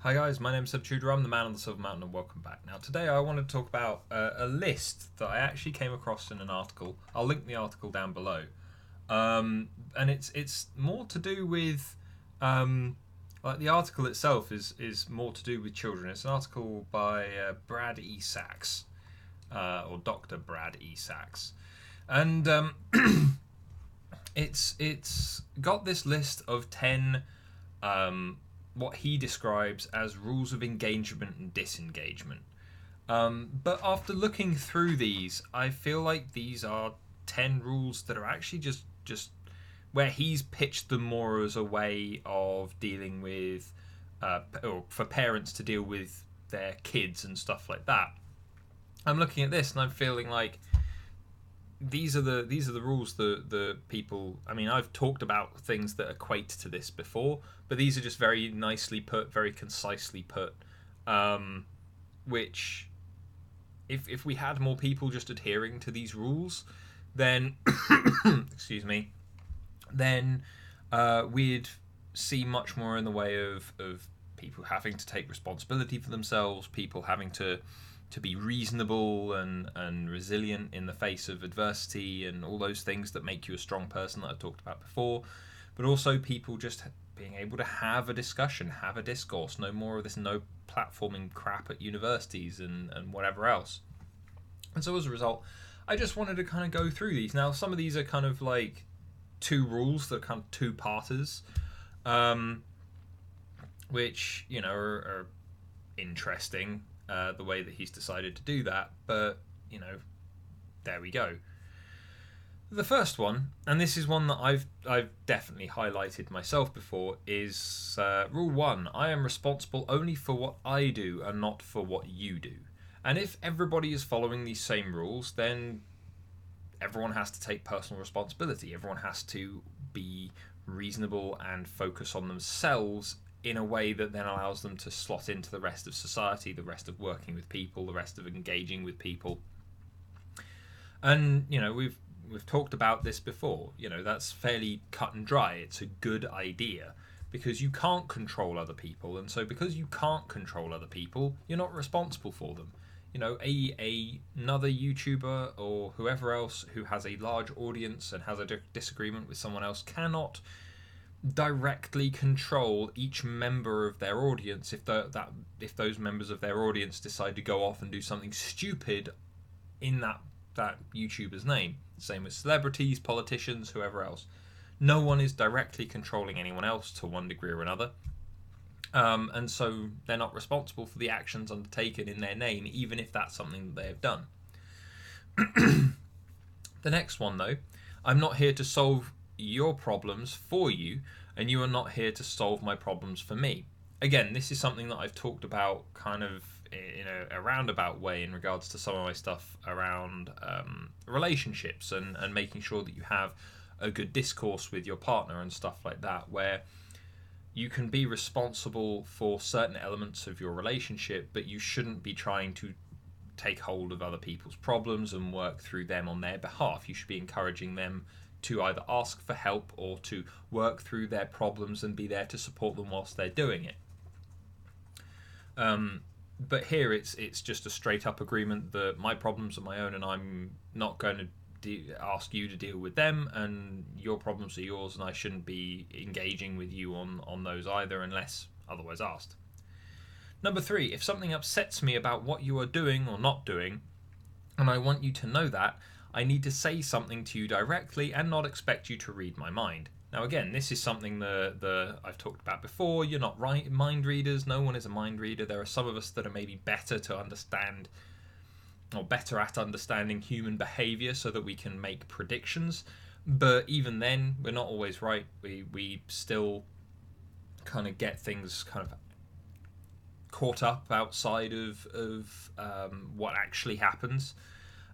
Hi guys, my name's Seb Tudor, I'm the man on the Silver Mountain and welcome back. Now today I want to talk about a list that I actually came across in an article. I'll link the article down below. And it's more to do with, like the article itself is more to do with children. It's an article by Brad E. Sachs, or Dr. Brad E. Sachs. And it's got this list of 10 what he describes as rules of engagement and disengagement. But after looking through these, I feel like these are 10 rules that are actually just where he's pitched them more as a way of dealing with, or for parents to deal with their kids and stuff like that. I'm looking at this and I'm feeling like these are the rules the people. I mean, I've talked about things that equate to this before, but these are just very nicely put, very concisely put. Which, if we had more people just adhering to these rules, then excuse me, then we'd see much more in the way of people having to take responsibility for themselves, people having to be reasonable and resilient in the face of adversity and all those things that make you a strong person that I've talked about before, but also people just being able to have a discussion, have a discourse, no more of this no platforming crap at universities and whatever else. And so as a result, I just wanted to kind of go through these. Now, some of these are kind of like two rules that are kind of two-parters, which, you know, are interesting, the way that he's decided to do that, but you know, there we go. The first one, and this is one that I've definitely highlighted myself before, is rule one: I am responsible only for what I do and not for what you do. And if everybody is following these same rules, then everyone has to take personal responsibility. Everyone has to be reasonable and focus on themselves in a way that then allows them to slot into the rest of society, the rest of working with people, the rest of engaging with people. And you know, we've talked about this before. You know, that's fairly cut and dry. It's a good idea because you can't control other people, and so because you can't control other people, you're not responsible for them. You know, another YouTuber or whoever else who has a large audience and has a disagreement with someone else cannot directly control each member of their audience if those members of their audience decide to go off and do something stupid in that YouTuber's name. Same with celebrities, politicians, whoever else. No one is directly controlling anyone else to one degree or another. And so they're not responsible for the actions undertaken in their name, even if that's something that they have done. The next one, though: I'm not here to solve your problems for you, and you are not here to solve my problems for me. Again, this is something that I've talked about kind of in a roundabout way in regards to some of my stuff around relationships and making sure that you have a good discourse with your partner and stuff like that, where you can be responsible for certain elements of your relationship, but you shouldn't be trying to take hold of other people's problems and work through them on their behalf. You should be encouraging them to either ask for help or to work through their problems and be there to support them whilst they're doing it. But here it's just a straight up agreement that my problems are my own and I'm not going to ask you to deal with them, and your problems are yours, and I shouldn't be engaging with you on those either unless otherwise asked. Number 3: if something upsets me about what you are doing or not doing, and I want you to know that, I need to say something to you directly and not expect you to read my mind. Now, again, this is something that I've talked about before. You're not mind readers. No one is a mind reader. There are some of us that are maybe better to understand, or better at understanding human behavior so that we can make predictions. But even then, we're not always right. We still kind of get things kind of caught up outside of what actually happens.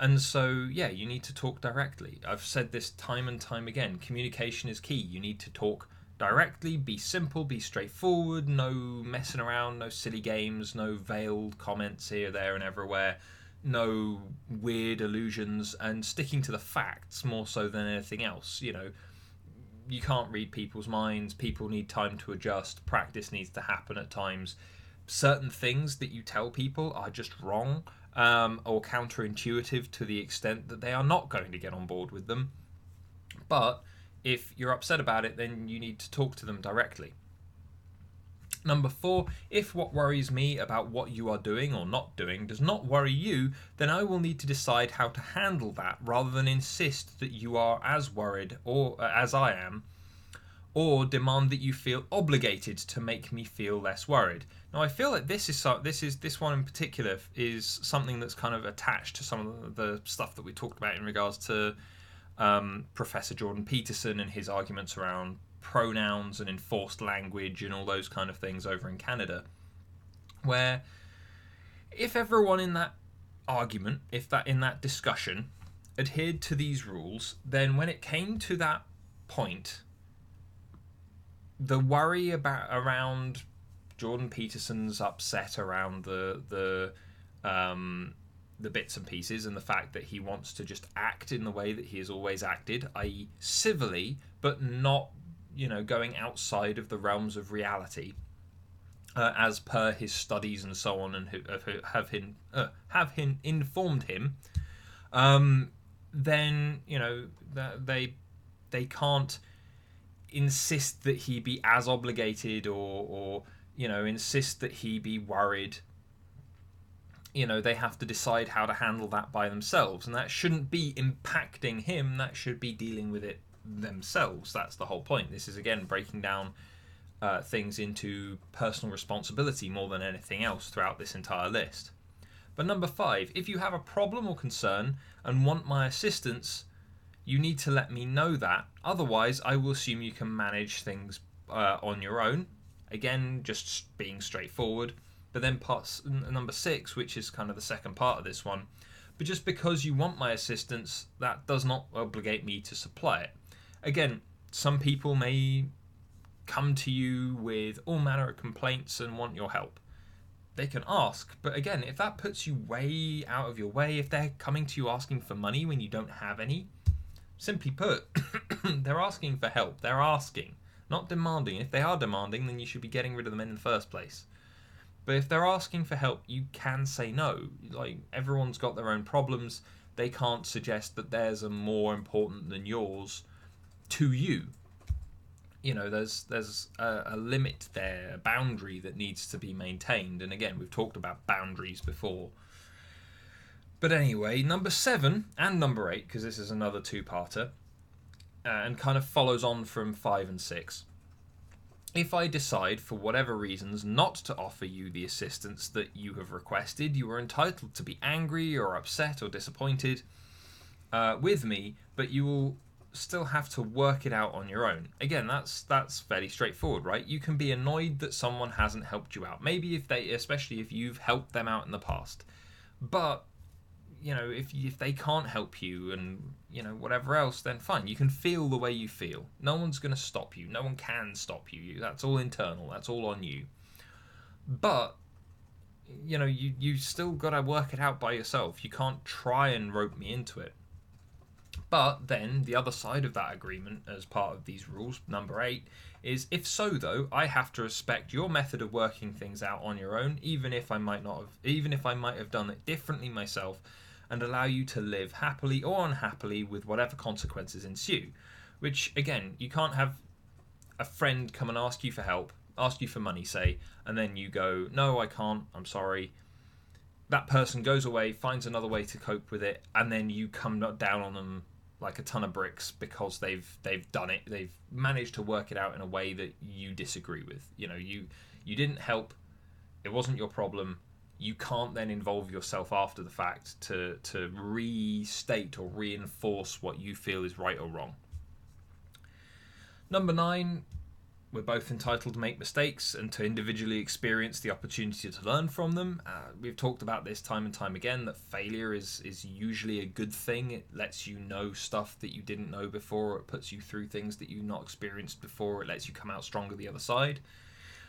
And so, yeah, you need to talk directly. I've said this time and time again. Communication is key. You need to talk directly, be simple, be straightforward, no messing around, no silly games, no veiled comments here, there, and everywhere, no weird illusions, and sticking to the facts more so than anything else. You know, you can't read people's minds. People need time to adjust. Practice needs to happen at times. certain things that you tell people are just wrong, or counterintuitive to the extent that they are not going to get on board with them. But if you're upset about it, then you need to talk to them directly. Number 4, if what worries me about what you are doing or not doing does not worry you, then I will need to decide how to handle that rather than insist that you are as worried or as I am, or demand that you feel obligated to make me feel less worried. Now, I feel like this one in particular is something that's kind of attached to some of the stuff that we talked about in regards to Professor Jordan Peterson and his arguments around pronouns and enforced language and all those kind of things over in Canada, where if everyone in that argument, in that discussion adhered to these rules, then when it came to that point, the worry around Jordan Peterson's upset around the bits and pieces, and the fact that he wants to just act in the way that he has always acted, i.e. civilly, but not, going outside of the realms of reality, as per his studies and so on, and have informed him, then they can't insist that he be as obligated or insist that he be worried. They have to decide how to handle that by themselves, and that shouldn't be impacting him. That should be dealing with it themselves. That's the whole point. This is, again, breaking down things into personal responsibility more than anything else throughout this entire list. But number 5, if you have a problem or concern and want my assistance, you need to let me know that. Otherwise, I will assume you can manage things on your own. Again, just being straightforward. But then number 6, which is kind of the second part of this one, but just because you want my assistance, that does not obligate me to supply it. Again, some people may come to you with all manner of complaints and want your help. They can ask, but again, if that puts you way out of your way, if they're coming to you asking for money when you don't have any, simply put, they're asking for help. They're asking, not demanding. If they are demanding, then you should be getting rid of them in the first place. But if they're asking for help, you can say no. Like, everyone's got their own problems. They can't suggest that theirs are more important than yours to you. There's a limit there, a boundary that needs to be maintained. And again, we've talked about boundaries before. But anyway, number 7 and number 8, because this is another two-parter, and kind of follows on from 5 and 6. If I decide, for whatever reasons, not to offer you the assistance that you have requested, you are entitled to be angry or upset or disappointed with me, but you will still have to work it out on your own. Again, that's fairly straightforward, right? You can be annoyed that someone hasn't helped you out. Maybe especially if you've helped them out in the past. But if they can't help you and whatever else, then fine. You can feel the way you feel. No one's going to stop you. No one can stop you. That's all internal. That's all on you. But you still got to work it out by yourself. You can't try and rope me into it. But then the other side of that agreement, as part of these rules, number 8, is if so, though, I have to respect your method of working things out on your own, even if I might have done it differently myself, and allow you to live happily or unhappily with whatever consequences ensue. Which, again, you can't have a friend come and ask you for help, ask you for money, say, and then you go, no, I can't, I'm sorry. That person goes away, finds another way to cope with it, and then you come down on them like a ton of bricks because they've done it. They've managed to work it out in a way that you disagree with. You didn't help. It wasn't your problem. You can't then involve yourself after the fact to restate or reinforce what you feel is right or wrong. Number 9, we're both entitled to make mistakes and to individually experience the opportunity to learn from them. We've talked about this time and time again, that failure is usually a good thing. It lets you know stuff that you didn't know before. It puts you through things that you've not experienced before. It lets you come out stronger the other side.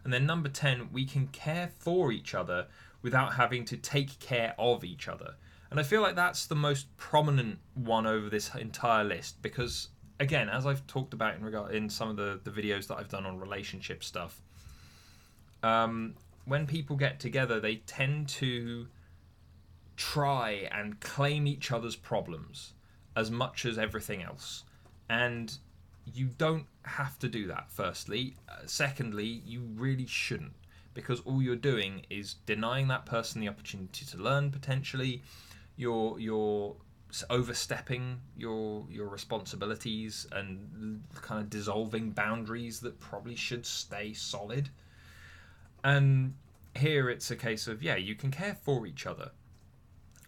And then number 10, we can care for each other without having to take care of each other. And I feel like that's the most prominent one over this entire list, because again, as I've talked about in some of the videos that I've done on relationship stuff, when people get together, they tend to try and claim each other's problems as much as everything else. And you don't have to do that, firstly. Secondly, you really shouldn't, because all you're doing is denying that person the opportunity to learn, potentially. You're overstepping your responsibilities and kind of dissolving boundaries that probably should stay solid. And here it's a case of, yeah, you can care for each other,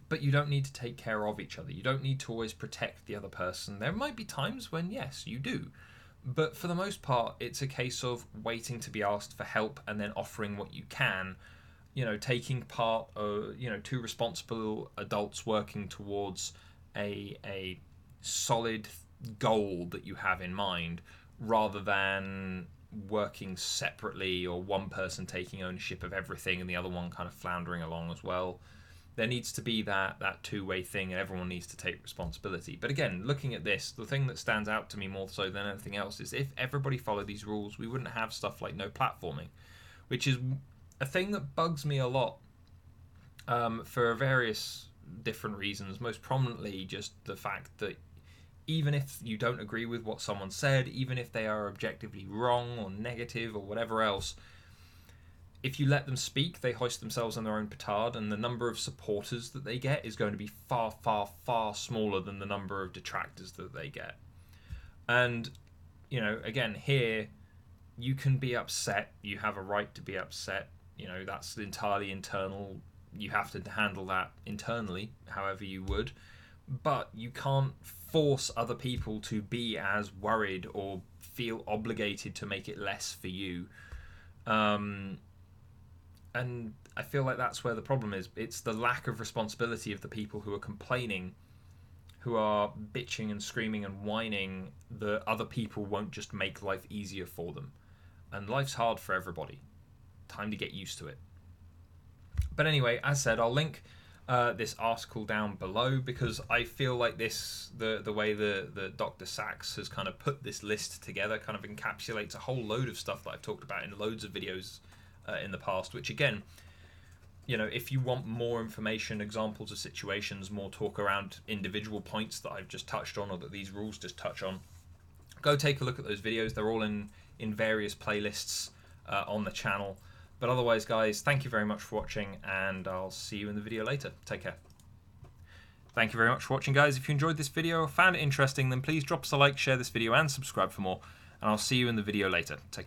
but you don't need to take care of each other. You don't need to always protect the other person. There might be times when, yes, you do. But for the most part, it's a case of waiting to be asked for help and then offering what you can. Taking part, two responsible adults working towards a solid goal that you have in mind, rather than working separately or one person taking ownership of everything and the other one kind of floundering along as well. There needs to be that two-way thing, and everyone needs to take responsibility. But again, looking at this, the thing that stands out to me more so than anything else is if everybody followed these rules, we wouldn't have stuff like no platforming, which is a thing that bugs me a lot, for various different reasons. Most prominently, just the fact that even if you don't agree with what someone said, even if they are objectively wrong or negative or whatever else, if you let them speak, they hoist themselves on their own petard, and the number of supporters that they get is going to be far, far, far smaller than the number of detractors that they get. And, again, here, you can be upset. You have a right to be upset. That's entirely internal. You have to handle that internally, however you would. But you can't force other people to be as worried or feel obligated to make it less for you. And I feel like that's where the problem is. It's the lack of responsibility of the people who are complaining, who are bitching and screaming and whining that other people won't just make life easier for them. And life's hard for everybody. Time to get used to it. But anyway, as said, I'll link this article down below, because I feel like the way the Dr. Sachs has kind of put this list together kind of encapsulates a whole load of stuff that I've talked about in loads of videos in the past, which again, if you want more information, examples of situations, more talk around individual points that I've just touched on or that these rules just touch on, go take a look at those videos. They're all in various playlists on the channel. But otherwise, guys, thank you very much for watching, and I'll see you in the video later. Take care. Thank you very much for watching, guys. If you enjoyed this video or found it interesting, then please drop us a like, share this video, and subscribe for more. And I'll see you in the video later. Take care.